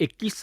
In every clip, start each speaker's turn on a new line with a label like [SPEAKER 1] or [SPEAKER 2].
[SPEAKER 1] 21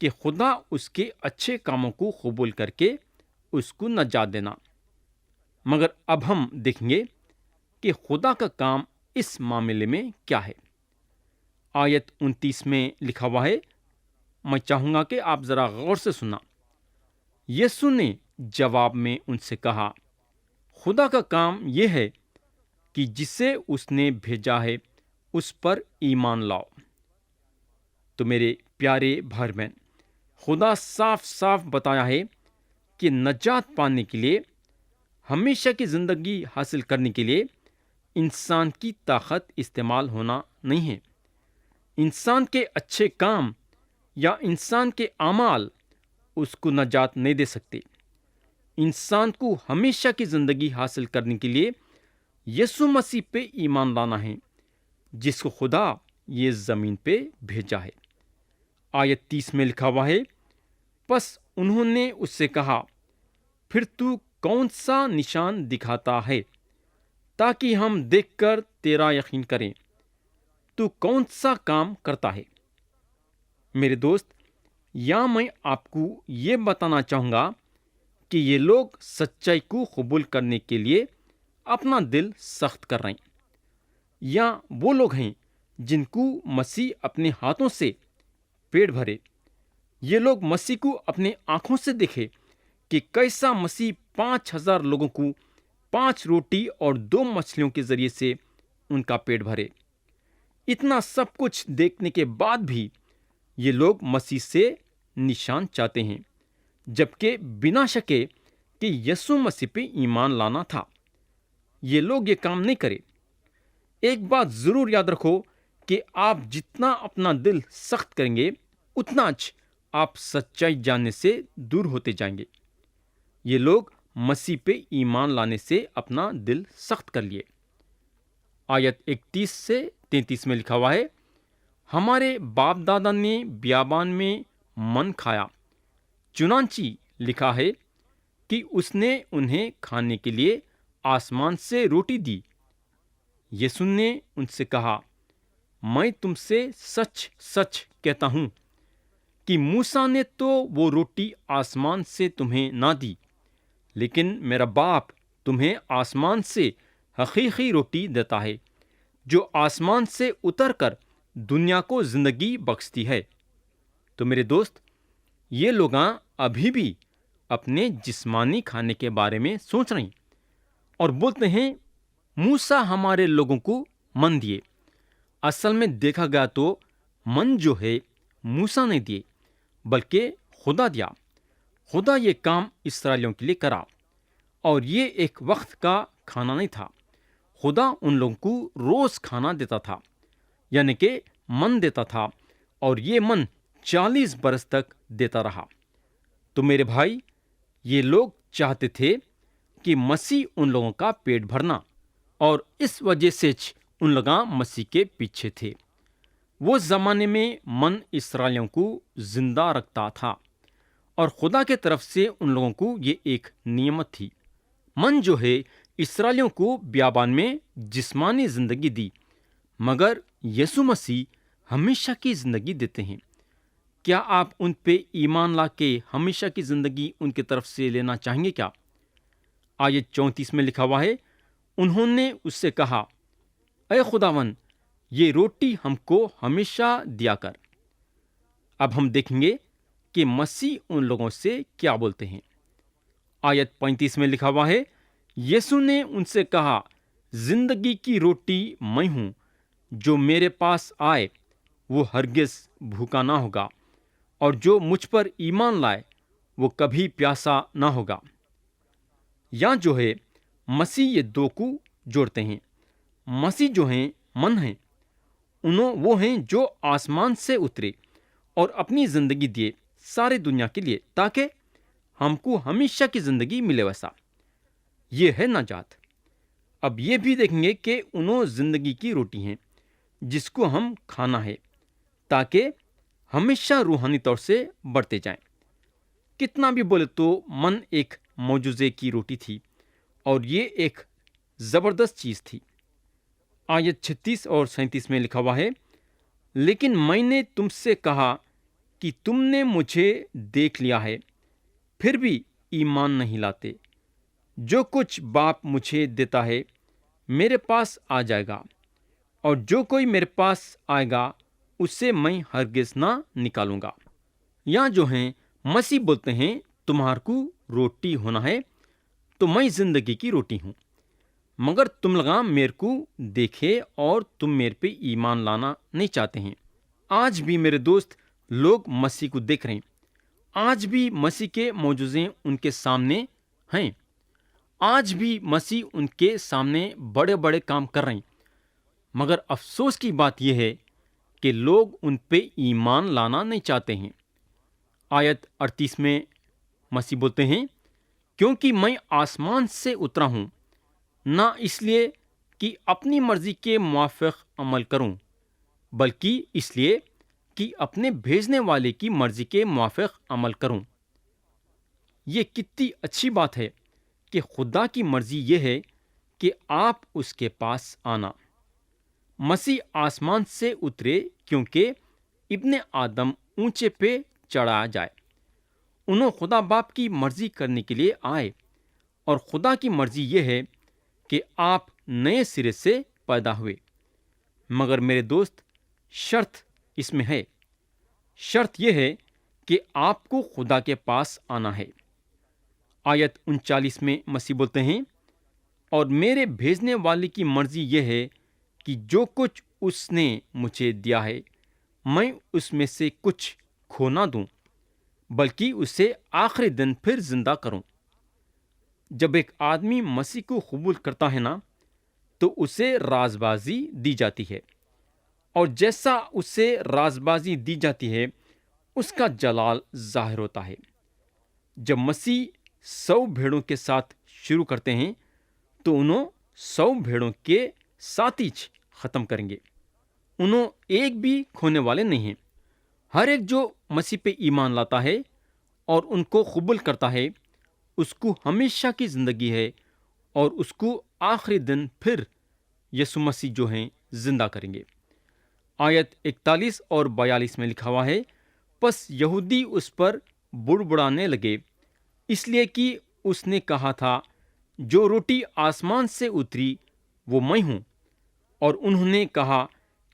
[SPEAKER 1] کہ خدا اس کے اچھے کاموں کو قبول کر کے اس کو نجات دینا۔ مگر اب ہم دیکھیں گے کہ خدا کا کام اس معاملے میں کیا ہے۔ آیت 29 میں لکھا ہوا ہے، میں چاہوں گا کہ آپ ذرا غور سے سننا۔ یسوع نے جواب میں ان سے کہا، خدا کا کام یہ ہے کہ جسے اس نے بھیجا ہے اس پر ایمان لاؤ۔ تو میرے پیارے بھائی بہن، خدا صاف صاف بتایا ہے کہ نجات پانے کے لیے، ہمیشہ کی زندگی حاصل کرنے کے لیے انسان کی طاقت استعمال ہونا نہیں ہے۔ انسان کے اچھے کام یا انسان کے اعمال اس کو نجات نہیں دے سکتے۔ انسان کو ہمیشہ کی زندگی حاصل کرنے کے لیے یسوع مسیح پہ ایمان لانا ہے، جس کو خدا یہ زمین پہ بھیجا ہے۔ آیت 30 میں لکھا ہوا ہے، پس انہوں نے اس سے کہا، پھر تو کون سا نشان دکھاتا ہے تاکہ ہم دیکھ کر تیرا یقین کریں؟ تو کون سا کام کرتا ہے؟ میرے دوست، یا میں آپ کو یہ بتانا چاہوں گا کہ یہ لوگ سچائی کو قبول کرنے کے لیے اپنا دل سخت کر رہے ہیں، یا وہ لوگ ہیں جن کو مسیح اپنے ہاتھوں سے پیٹ بھرے۔ یہ لوگ مسیح کو اپنے آنکھوں سے دیکھے کہ کیسا مسیح 5000 لوگوں کو 5 روٹی اور 2 مچھلیوں کے ذریعے سے ان کا پیٹ بھرے۔ اتنا سب کچھ دیکھنے کے بعد بھی یہ لوگ مسیح سے نشان چاہتے ہیں، جبکہ بنا شکے کہ یسوع مسیح پہ ایمان لانا تھا، یہ لوگ یہ کام نہیں کرے۔ ایک بات ضرور یاد رکھو کہ آپ جتنا اپنا دل سخت کریں گے، اتنا آپ سچائی جاننے سے دور ہوتے جائیں گے۔ یہ لوگ مسیح پہ ایمان لانے سے اپنا دل سخت کر لیے۔ آیت 31 سے 33 میں لکھا ہوا ہے، ہمارے باپ دادا نے بیابان میں من کھایا، چنانچہ لکھا ہے کہ اس نے انہیں کھانے کے لیے آسمان سے روٹی دی۔ یسوع نے ان سے کہا، میں تم سے سچ سچ کہتا ہوں کہ موسیٰ نے تو وہ روٹی آسمان سے تمہیں نہ دی، لیکن میرا باپ تمہیں آسمان سے حقیقی روٹی دیتا ہے، جو آسمان سے اتر کر دنیا کو زندگی بخشتی ہے۔ تو میرے دوست، یہ لوگ ابھی بھی اپنے جسمانی کھانے کے بارے میں سوچ رہے ہیں اور بولتے ہیں، موسیٰ ہمارے لوگوں کو من دیے۔ اصل میں دیکھا گیا تو من جو ہے موسیٰ نے دیے، بلکہ خدا دیا۔ خدا یہ کام اسرائیلیوں کے لیے کرا، اور یہ ایک وقت کا کھانا نہیں تھا۔ خدا ان لوگوں کو روز کھانا دیتا تھا، یعنی کہ من دیتا تھا، اور یہ من 40 برس تک دیتا رہا۔ تو میرے بھائی، یہ لوگ چاہتے تھے کہ مسیح ان لوگوں کا پیٹ بھرنا، اور اس وجہ سے ان لوگ مسیح کے پیچھے تھے۔ وہ زمانے میں من اسرائیلیوں کو زندہ رکھتا تھا، اور خدا کے طرف سے ان لوگوں کو یہ ایک نعمت تھی۔ من جو ہے اسرائیلیوں کو بیابان میں جسمانی زندگی دی، مگر یسوع مسیح ہمیشہ کی زندگی دیتے ہیں۔ کیا آپ ان پہ ایمان لا کے ہمیشہ کی زندگی ان کی طرف سے لینا چاہیں گے کیا؟ آیت 34 میں لکھا ہوا ہے، انہوں نے اس سے کہا، اے خداوند، یہ روٹی ہم کو ہمیشہ دیا کر۔ اب ہم دیکھیں گے کہ مسیح ان لوگوں سے کیا بولتے ہیں۔ آیت 35 میں لکھا ہوا ہے، یسوع نے ان سے کہا، زندگی کی روٹی میں ہوں، جو میرے پاس آئے وہ ہرگز بھوکا نہ ہوگا، اور جو مجھ پر ایمان لائے وہ کبھی پیاسا نہ ہوگا۔ یہاں جو ہے مسیح یہ دو کو جوڑتے ہیں۔ مسیح جو ہیں من ہیں، وہ ہیں جو آسمان سے اترے اور اپنی زندگی دیے سارے دنیا کے لیے، تاکہ ہم کو ہمیشہ کی زندگی ملے۔ ویسا یہ ہے نجات۔ اب یہ بھی دیکھیں گے کہ زندگی کی روٹی ہیں جس کو ہم کھانا ہے، تاکہ ہمیشہ روحانی طور سے بڑھتے جائیں۔ کتنا بھی بولے تو من ایک معجزے کی روٹی تھی، اور یہ ایک زبردست چیز تھی۔ آیت 36 اور 37 میں لکھا ہوا ہے، لیکن میں نے تم سے کہا کہ تم نے مجھے دیکھ لیا ہے، پھر بھی ایمان نہیں لاتے۔ جو کچھ باپ مجھے دیتا ہے میرے پاس آ جائے گا، اور جو کوئی میرے پاس آئے گا اسے میں ہرگز نہ نکالوں گا۔ یہاں جو ہیں مسیح بولتے ہیں تمہار کو روٹی ہونا ہے، تو میں زندگی کی روٹی ہوں۔ مگر تم لوگ میرے کو دیکھے اور تم میرے پہ ایمان لانا نہیں چاہتے ہیں۔ آج بھی میرے دوست لوگ مسیح کو دیکھ رہے ہیں، آج بھی مسیح کے معجزے ان کے سامنے ہیں، آج بھی مسیح ان کے سامنے بڑے بڑے کام کر رہے ہیں، مگر افسوس کی بات یہ ہے کہ لوگ ان پہ ایمان لانا نہیں چاہتے ہیں۔ آیت 38 میں مسیح بولتے ہیں، کیونکہ میں آسمان سے اترا ہوں، نہ اس لیے کہ اپنی مرضی کے موافق عمل کروں، بلکہ اس لیے کہ اپنے بھیجنے والے کی مرضی کے موافق عمل کروں۔ یہ کتنی اچھی بات ہے کہ خدا کی مرضی یہ ہے کہ آپ اس کے پاس آنا۔ مسیح آسمان سے اترے کیونکہ ابن آدم اونچے پہ چڑھا جائے۔ انہوں خدا باپ کی مرضی کرنے کے لیے آئے، اور خدا کی مرضی یہ ہے کہ آپ نئے سرے سے پیدا ہوئے۔ مگر میرے دوست، شرط اس میں ہے، شرط یہ ہے کہ آپ کو خدا کے پاس آنا ہے۔ آیت 39 میں مسیح بولتے ہیں، اور میرے بھیجنے والے کی مرضی یہ ہے کہ جو کچھ اس نے مجھے دیا ہے میں اس میں سے کچھ کھو نہ دوں، بلکہ اسے آخری دن پھر زندہ کروں۔ جب ایک آدمی مسیح کو قبول کرتا ہے نا، تو اسے رازبازی دی جاتی ہے، اور جیسا اسے رازبازی دی جاتی ہے اس کا جلال ظاہر ہوتا ہے۔ جب مسیح 100 بھیڑوں کے ساتھ شروع کرتے ہیں تو انہوں 100 بھیڑوں کے ساتھ ہی ختم کریں گے۔ انہوں ایک بھی کھونے والے نہیں ہیں۔ ہر ایک جو مسیح پہ ایمان لاتا ہے اور ان کو قبول کرتا ہے اس کو ہمیشہ کی زندگی ہے، اور اس کو آخری دن پھر یسوع مسیح جو ہیں زندہ کریں گے۔ آیت 41 اور 42 میں لکھا ہوا ہے، پس یہودی اس پر بڑبڑانے لگے، اس لیے کہ اس نے کہا تھا جو روٹی آسمان سے اتری وہ میں ہوں۔ اور انہوں نے کہا،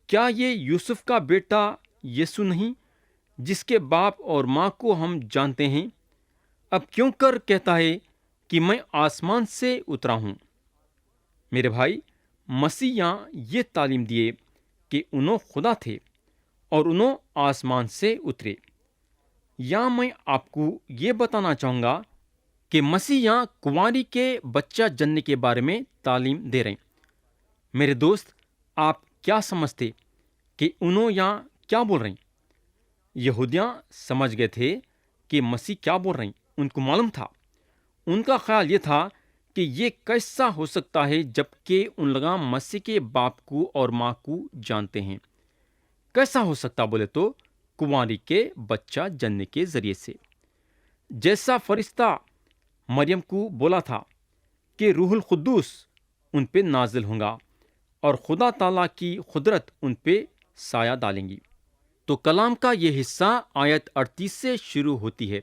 [SPEAKER 1] کیا یہ یوسف کا بیٹا یسوع نہیں، جس کے باپ اور ماں کو ہم جانتے ہیں؟ اب کیوں کر کہتا ہے کہ میں آسمان سے اترا ہوں؟ میرے بھائی، مسیح یہاں یہ تعلیم دیے کہ انہوں خدا تھے اور انہوں آسمان سے اترے۔ یہاں میں آپ کو یہ بتانا چاہوں گا کہ مسیح یہاں کنواری کے بچہ جننے کے بارے میں تعلیم دے رہے ہیں۔ میرے دوست، آپ کیا سمجھتے کہ انہوں یہاں کیا بول رہے ہیں؟ یہودیاں سمجھ گئے تھے کہ مسیح کیا بول رہے ہیں، ان کو معلوم تھا۔ ان کا خیال یہ تھا کہ یہ کیسا ہو سکتا ہے جبکہ ان لوگ مسیح کے باپ کو اور ماں کو جانتے ہیں؟ کیسا ہو سکتا بولے تو کنواری کے بچہ جننے کے ذریعے سے، جیسا فرشتہ مریم کو بولا تھا کہ روح القدس ان پہ نازل ہوں گا اور خدا تعالیٰ کی قدرت ان پہ سایہ ڈالیں گی۔ تو کلام کا یہ حصہ آیت 38 سے شروع ہوتی ہے،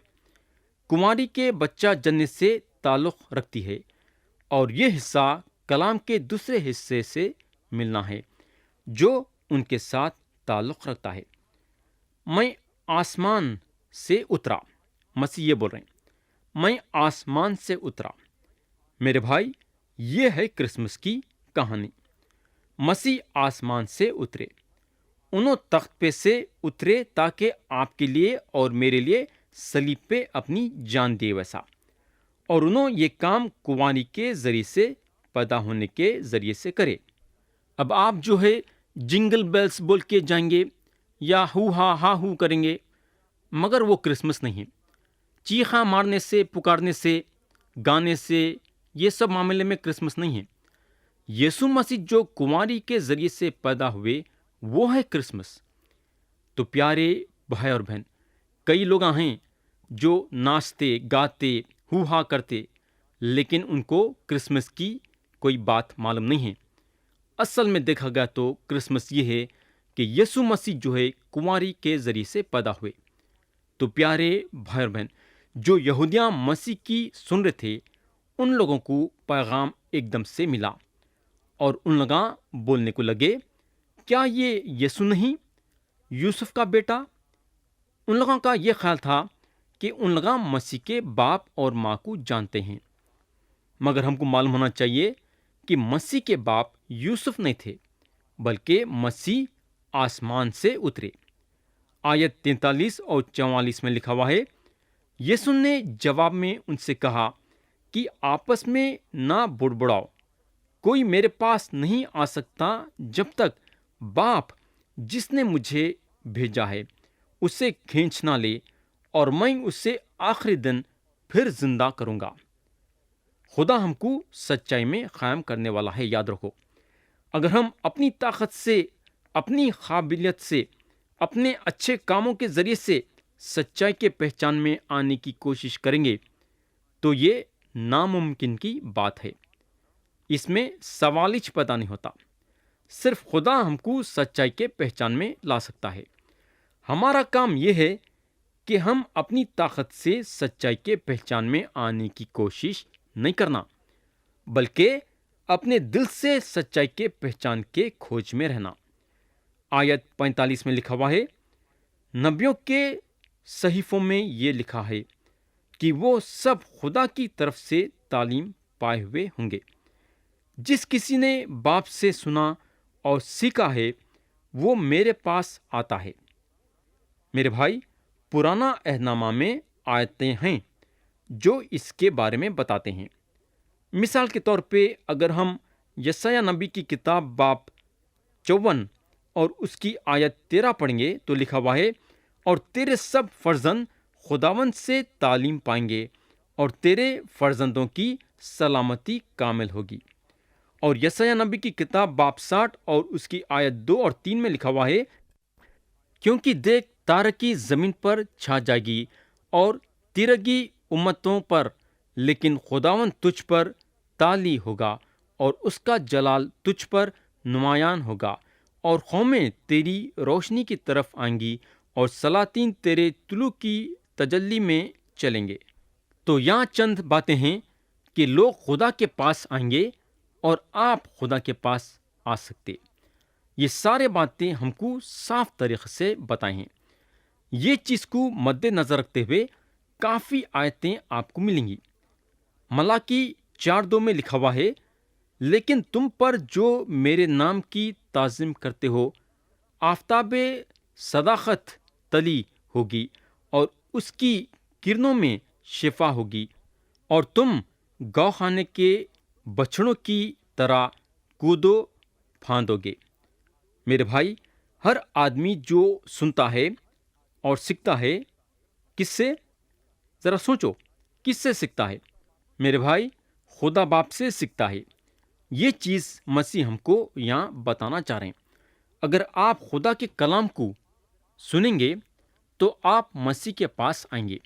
[SPEAKER 1] کنواری کے بچہ جننے سے تعلق رکھتی ہے، اور یہ حصہ کلام کے دوسرے حصے سے ملنا ہے جو ان کے ساتھ تعلق رکھتا ہے۔ میں آسمان سے اترا، مسیح یہ بول رہے ہیں، میں آسمان سے اترا۔ میرے بھائی، یہ ہے کرسمس کی کہانی۔ مسیح آسمان سے اترے، انہوں تخت پہ سے اترے تاکہ آپ کے لیے اور میرے لیے صلیب پہ اپنی جان دے ویسا، اور انہوں یہ کام کنواری کے ذریعے سے پیدا ہونے کے ذریعے سے کرے۔ اب آپ جو ہے جنگل بیلز بول کے جائیں گے یا ہو ہا ہو کریں گے، مگر وہ کرسمس نہیں ہے۔ چیخا مارنے سے، پکارنے سے، گانے سے، یہ سب معاملے میں کرسمس نہیں ہے۔ یسوع مسیح جو کنواری کے ذریعے سے پیدا ہوئے وہ ہے کرسمس۔ تو پیارے بھائی اور بہن، کئی لوگ ہیں جو ناچتے گاتے ہو ہا کرتے، لیکن ان کو کرسمس کی کوئی بات معلوم نہیں ہے۔ اصل میں دیکھا گیا تو کرسمس یہ ہے کہ یسوع مسیح جو ہے کنواری کے ذریعے سے پیدا ہوئے، تو پیارے بھائی اور بہن، جو یہودیاں مسیح کی سن رہے تھے، ان لوگوں کو پیغام ایک دم سے ملا، اور ان لوگاں بولنے کو لگے، کیا یہ یسوع نہیں، یوسف کا بیٹا؟ ان لوگوں کا یہ خیال تھا کہ ان لوگاں مسیح کے باپ اور ماں کو جانتے ہیں، مگر ہم کو معلوم ہونا چاہیے کہ مسیح کے باپ یوسف نہیں تھے، بلکہ مسیح آسمان سے اترے۔ آیت 43 اور 44 میں لکھا ہوا ہے، یسوع نے جواب میں ان سے کہا کہ آپس میں نہ بڑبڑاؤ، کوئی میرے پاس نہیں آ سکتا جب تک باپ جس نے مجھے بھیجا ہے اسے کھینچ نہ لے، اور میں اسے آخری دن پھر زندہ کروں گا۔ خدا ہم کو سچائی میں قائم کرنے والا ہے، یاد رکھو۔ اگر ہم اپنی طاقت سے، اپنی قابلیت سے، اپنے اچھے کاموں کے ذریعے سے سچائی کے پہچان میں آنے کی کوشش کریں گے تو یہ ناممکن کی بات ہے، اس میں سوال ہی پیدا نہیں ہوتا۔ صرف خدا ہم کو سچائی کے پہچان میں لا سکتا ہے۔ ہمارا کام یہ ہے کہ ہم اپنی طاقت سے سچائی کے پہچان میں آنے کی کوشش نہیں کرنا، بلکہ اپنے دل سے سچائی کے پہچان کے کھوج میں رہنا۔ آیت 45 میں لکھا ہوا ہے، نبیوں کے صحیفوں میں یہ لکھا ہے کہ وہ سب خدا کی طرف سے تعلیم پائے ہوئے ہوں گے۔ جس کسی نے باپ سے سنا اور سیکھا ہے وہ میرے پاس آتا ہے۔ میرے بھائی، پرانا عہد نامہ میں آیتیں ہیں جو اس کے بارے میں بتاتے ہیں۔ مثال کے طور پہ اگر ہم یسایہ نبی کی کتاب باب 54 اور اس کی آیت 13 پڑھیں گے تو لکھا ہوا ہے، اور تیرے سب فرزند خداوند سے تعلیم پائیں گے، اور تیرے فرزندوں کی سلامتی کامل ہوگی۔ اور یسایہ نبی کی کتاب باب 60 اور اس کی آیت 2 اور 3 میں لکھا ہوا ہے، کیونکہ دیکھ تارکی زمین پر چھا جائے گی اور تیرگی امتوں پر، لیکن خداوند تجھ پر تالی ہوگا، اور اس کا جلال تجھ پر نمایاں ہوگا، اور قومیں تیری روشنی کی طرف آئیں گی، اور سلاطین تیرے طلوع کی تجلی میں چلیں گے۔ تو یہاں چند باتیں ہیں کہ لوگ خدا کے پاس آئیں گے اور آپ خدا کے پاس آ سکتے۔ یہ سارے باتیں ہم کو صاف طریقے سے بتائیں ہیں۔ یہ چیز کو مد نظر رکھتے ہوئے کافی آیتیں آپ کو ملیں گی۔ ملاکی 4:2 میں لکھا ہوا ہے، لیکن تم پر جو میرے نام کی تعظیم کرتے ہو، آفتاب صداقت تلی ہوگی، اور اس کی کرنوں میں شفا ہوگی، اور تم گوخانے کے بچڑوں کی طرح کودو پھاندو گے۔ میرے بھائی، ہر آدمی جو سنتا ہے اور سیکھتا ہے، کس سے؟ ذرا سوچو، کس سے سیکھتا ہے؟ میرے بھائی، خدا باپ سے سیکھتا ہے۔ یہ چیز مسیح ہم کو یہاں بتانا چاہ رہے ہیں۔ اگر آپ خدا کے کلام کو سنیں گے تو آپ مسیح کے پاس آئیں گے۔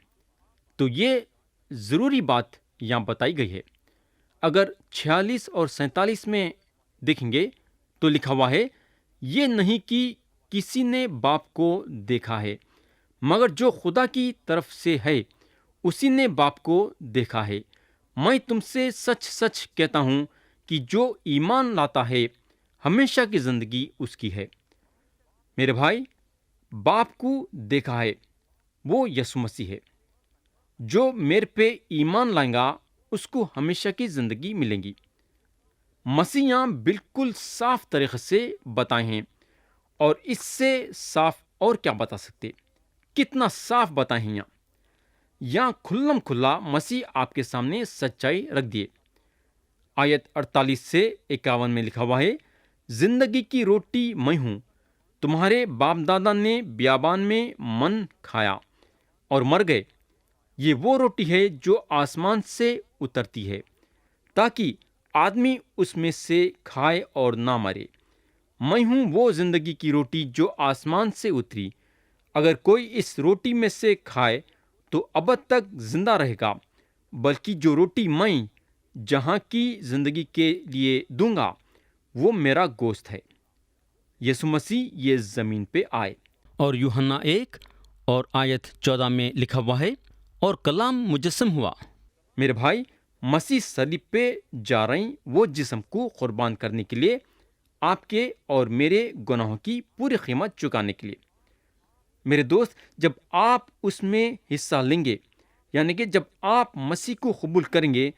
[SPEAKER 1] تو یہ ضروری بات یہاں بتائی گئی ہے۔ اگر 46 اور 47 میں دیکھیں گے تو لکھا ہوا ہے، یہ نہیں کہ کسی نے باپ کو دیکھا ہے، مگر جو خدا کی طرف سے ہے اسی نے باپ کو دیکھا ہے۔ میں تم سے سچ سچ کہتا ہوں کہ جو ایمان لاتا ہے ہمیشہ کی زندگی اس کی ہے۔ میرے بھائی، باپ کو دیکھا ہے، وہ یسوع مسیح ہے۔ جو میرے پہ ایمان لائیں گا اس کو ہمیشہ کی زندگی ملے گی۔ مسیح یہاں بالکل صاف طریقے سے بتائے ہیں، اور اس سے صاف اور کیا بتا سکتے؟ کتنا صاف بتائے ہیں یہاں کھلم کھلا مسیح آپ کے سامنے سچائی رکھ دیے۔ آیت 48 سے 51 میں لکھا ہوا ہے، زندگی کی روٹی میں ہوں۔ تمہارے باپ دادا نے بیابان میں من کھایا اور مر گئے۔ یہ وہ روٹی ہے جو آسمان سے اترتی ہے تاکہ آدمی اس میں سے کھائے اور نہ مرے۔ میں ہوں وہ زندگی کی روٹی جو آسمان سے اتری۔ اگر کوئی اس روٹی میں سے کھائے تو ابد تک زندہ رہے گا، بلکہ جو روٹی میں جہاں کی زندگی کے لیے دوں گا وہ میرا گوشت ہے۔ یسوع مسیح یہ زمین پہ آئے، اور یوحنا 1
[SPEAKER 2] اور آیت 14 میں لکھا ہوا ہے، اور کلام مجسم ہوا۔
[SPEAKER 1] میرے بھائی، مسیح صلیب پہ جا رہی وہ جسم کو قربان کرنے کے لیے، آپ کے اور میرے گناہوں کی پوری قیمت چکانے کے لیے۔ میرے دوست، جب آپ اس میں حصہ لیں گے، یعنی کہ جب آپ مسیح کو قبول کریں گے،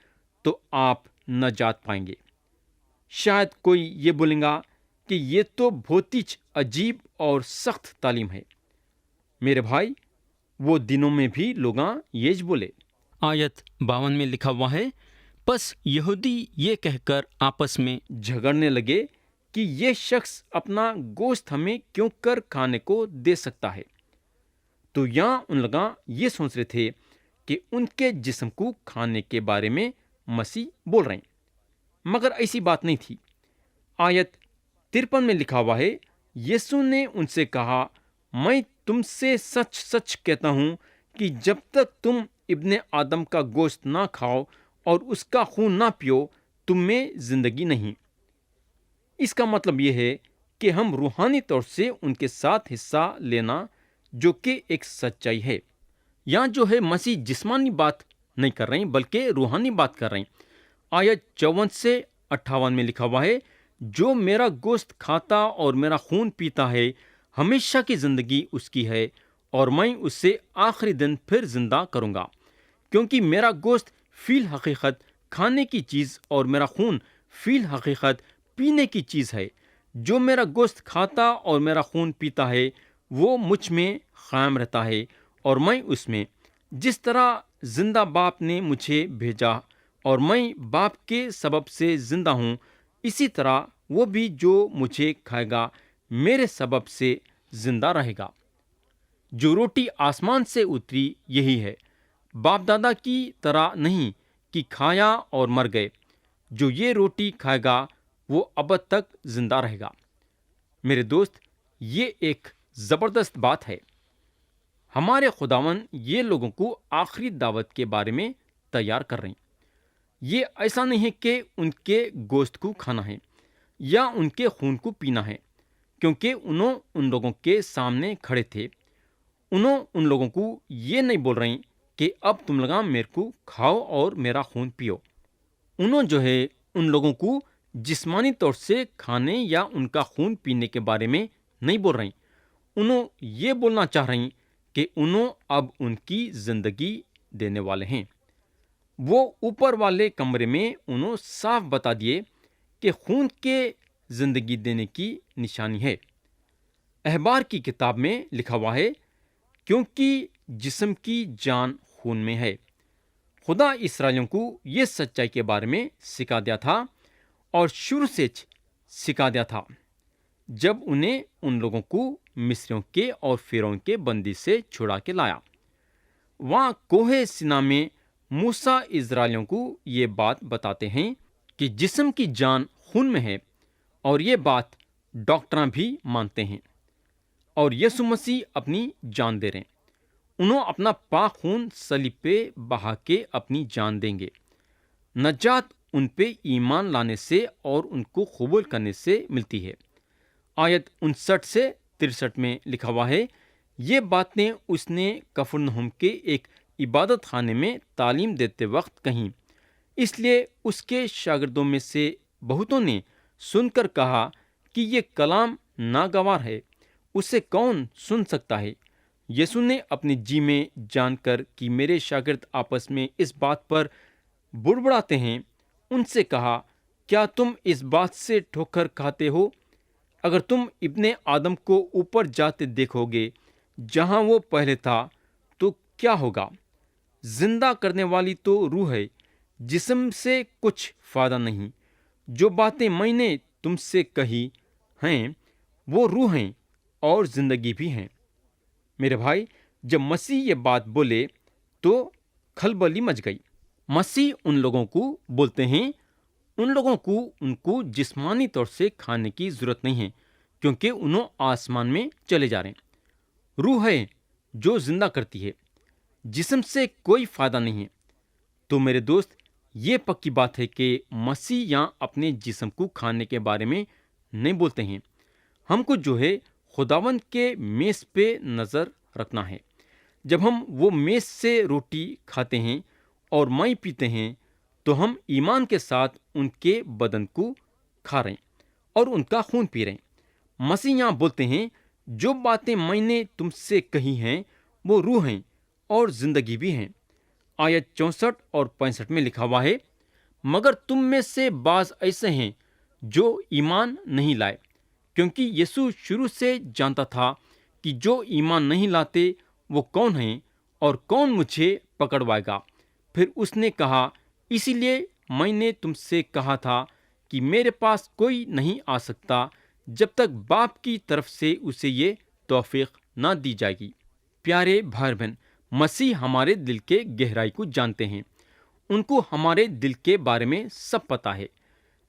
[SPEAKER 1] تو آپ نجات پائیں گے۔ شاید کوئی یہ بولیں گا کہ یہ تو بہت ہی عجیب اور سخت تعلیم ہے۔ میرے بھائی، وہ دنوں میں بھی لوگاں یہ بولے۔
[SPEAKER 2] آیت 52 میں لکھا ہوا ہے، پس یہودی یہ کہہ کر آپس میں
[SPEAKER 1] جھگڑنے لگے کہ یہ شخص اپنا گوشت ہمیں کیوں کر کھانے کو دے سکتا ہے۔ تو یہاں ان لوگاں یہ سوچ رہے تھے کہ ان کے جسم کو کھانے کے بارے میں مسیح بول رہے ہیں، مگر ایسی بات نہیں تھی۔ آیت 53 میں لکھا ہوا ہے، یسوع نے ان سے کہا، میں تم سے سچ سچ کہتا ہوں کہ جب تک تم ابن آدم کا گوشت نہ کھاؤ اور اس کا خون نہ پیو، تم میں زندگی نہیں۔ اس کا مطلب یہ ہے کہ ہم روحانی طور سے ان کے ساتھ حصہ لینا، جو کہ ایک سچائی ہے۔ یہاں جو ہے مسیح جسمانی بات نہیں کر رہے ہیں، بلکہ روحانی بات کر رہے ہیں۔ آیت 54 سے 58 میں لکھا ہوا ہے، جو میرا گوشت کھاتا اور میرا خون پیتا ہے، ہمیشہ کی زندگی اس کی ہے، اور میں اس سے آخری دن پھر زندہ کروں گا، کیونکہ میرا گوشت فی الحقیقت کھانے کی چیز اور میرا خون فی الحقیقت پینے کی چیز ہے۔ جو میرا گوشت کھاتا اور میرا خون پیتا ہے، وہ مجھ میں قائم رہتا ہے اور میں اس میں، جس طرح زندہ باپ نے مجھے بھیجا اور میں باپ کے سبب سے زندہ ہوں، اسی طرح وہ بھی جو مجھے کھائے گا میرے سبب سے زندہ رہے گا۔ جو روٹی آسمان سے اتری یہی ہے، باپ دادا کی طرح نہیں کہ کھایا اور مر گئے۔ جو یہ روٹی کھائے گا وہ ابد تک زندہ رہے گا۔ میرے دوست، یہ ایک زبردست بات ہے۔ ہمارے خداوند یہ لوگوں کو آخری دعوت کے بارے میں تیار کر رہے ہیں۔ یہ ایسا نہیں ہے کہ ان کے گوشت کو کھانا ہے یا ان کے خون کو پینا ہے، کیونکہ انہوں ان لوگوں کے سامنے کھڑے تھے۔ انہوں ان لوگوں کو یہ نہیں بول رہے کہ اب تم لوگ میرے کو کھاؤ اور میرا خون پیو۔ انہوں جو ہے ان لوگوں کو جسمانی طور سے کھانے یا ان کا خون پینے کے بارے میں نہیں بول رہے۔ انہوں یہ بولنا چاہ رہے ہیں کہ انہوں اب ان کی زندگی دینے والے ہیں۔ وہ اوپر والے کمرے میں انہوں صاف بتا دیے کہ خون کے زندگی دینے کی نشانی ہے۔ احبار کی کتاب میں لکھا ہوا ہے، کیونکہ جسم کی جان خون میں ہے۔ خدا اسرائیلیوں کو یہ سچائی کے بارے میں سکھا دیا تھا اور شروع سے سکھا دیا تھا، جب انہیں ان لوگوں کو مصریوں کے اور فرعون کے بندی سے چھڑا کے لایا۔ وہاں کوہ سینا میں موسیٰ اسرائیلیوں کو یہ بات بتاتے ہیں کہ جسم کی جان خون میں ہے، اور یہ بات ڈاکٹراں بھی مانتے ہیں، اور یسوع مسیح اپنی جان دے رہے ہیں۔ انہوں اپنا پاک خون صلیب پہ بہا کے اپنی جان دیں گے۔ نجات ان پہ ایمان لانے سے اور ان کو قبول کرنے سے ملتی ہے۔ آیت 59 سے 63 میں لکھا ہوا ہے، یہ باتیں اس نے کفرنہم کے ایک عبادت خانے میں تعلیم دیتے وقت کہیں۔ اس لیے اس کے شاگردوں میں سے بہتوں نے سن کر کہا کہ یہ کلام ناگوار ہے، اسے کون سن سکتا ہے؟ یسوع نے اپنے جی میں جان کر کہ میرے شاگرد آپس میں اس بات پر بڑبڑاتے ہیں، ان سے کہا، کیا تم اس بات سے ٹھوکر کھاتے ہو؟ اگر تم ابن آدم کو اوپر جاتے دیکھو گے جہاں وہ پہلے تھا تو کیا ہوگا؟ زندہ کرنے والی تو روح ہے، جسم سے کچھ فائدہ نہیں۔ جو باتیں میں نے تم سے کہی ہیں وہ روح ہیں اور زندگی بھی ہیں۔ میرے بھائی، جب مسیح یہ بات بولے تو کھلبلی مچ گئی۔ مسیح ان لوگوں کو بولتے ہیں، ان لوگوں کو ان کو جسمانی طور سے کھانے کی ضرورت نہیں ہے، کیونکہ انہوں آسمان میں چلے جا رہے ہیں۔ روح ہے جو زندہ کرتی ہے، جسم سے کوئی فائدہ نہیں ہے۔ تو میرے دوست، یہ پکی بات ہے کہ مسیح یہاں اپنے جسم کو کھانے کے بارے میں نہیں بولتے ہیں۔ ہم کو جو ہے خداوند کے میز پہ نظر رکھنا ہے جب ہم وہ میز سے روٹی کھاتے ہیں اور مائی پیتے ہیں تو ہم ایمان کے ساتھ ان کے بدن کو کھا رہے ہیں اور ان کا خون پی رہے ہیں۔ مسیح یہاں بولتے ہیں جو باتیں میں نے تم سے کہی ہیں وہ روح ہیں اور زندگی بھی ہیں۔ آیت 64 اور 65 میں لکھا ہوا ہے، مگر تم میں سے بعض ایسے ہیں جو ایمان نہیں لائے، کیونکہ یسوع شروع سے جانتا تھا کہ جو ایمان نہیں لاتے وہ کون ہیں اور کون مجھے پکڑوائے گا۔ پھر اس نے کہا، اسی لیے میں نے تم سے کہا تھا کہ میرے پاس کوئی نہیں آ سکتا جب تک باپ کی طرف سے اسے یہ توفیق نہ دی جائے گی۔ پیارے بھائی بہن، مسیح ہمارے دل کے گہرائی کو جانتے ہیں، ان کو ہمارے دل کے بارے میں سب پتہ ہے۔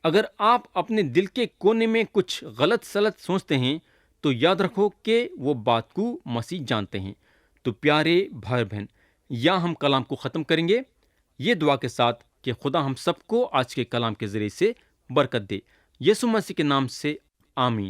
[SPEAKER 1] اگر آپ اپنے دل کے کونے میں کچھ غلط سلط سوچتے ہیں تو یاد رکھو کہ وہ بات کو مسیح جانتے ہیں۔ تو پیارے بھائی بہن، یا ہم کلام کو ختم کریں گے یہ دعا کے ساتھ کہ خدا ہم سب کو آج کے کلام کے ذریعے سے برکت دے۔ یسوع مسیح کے نام سے آمین۔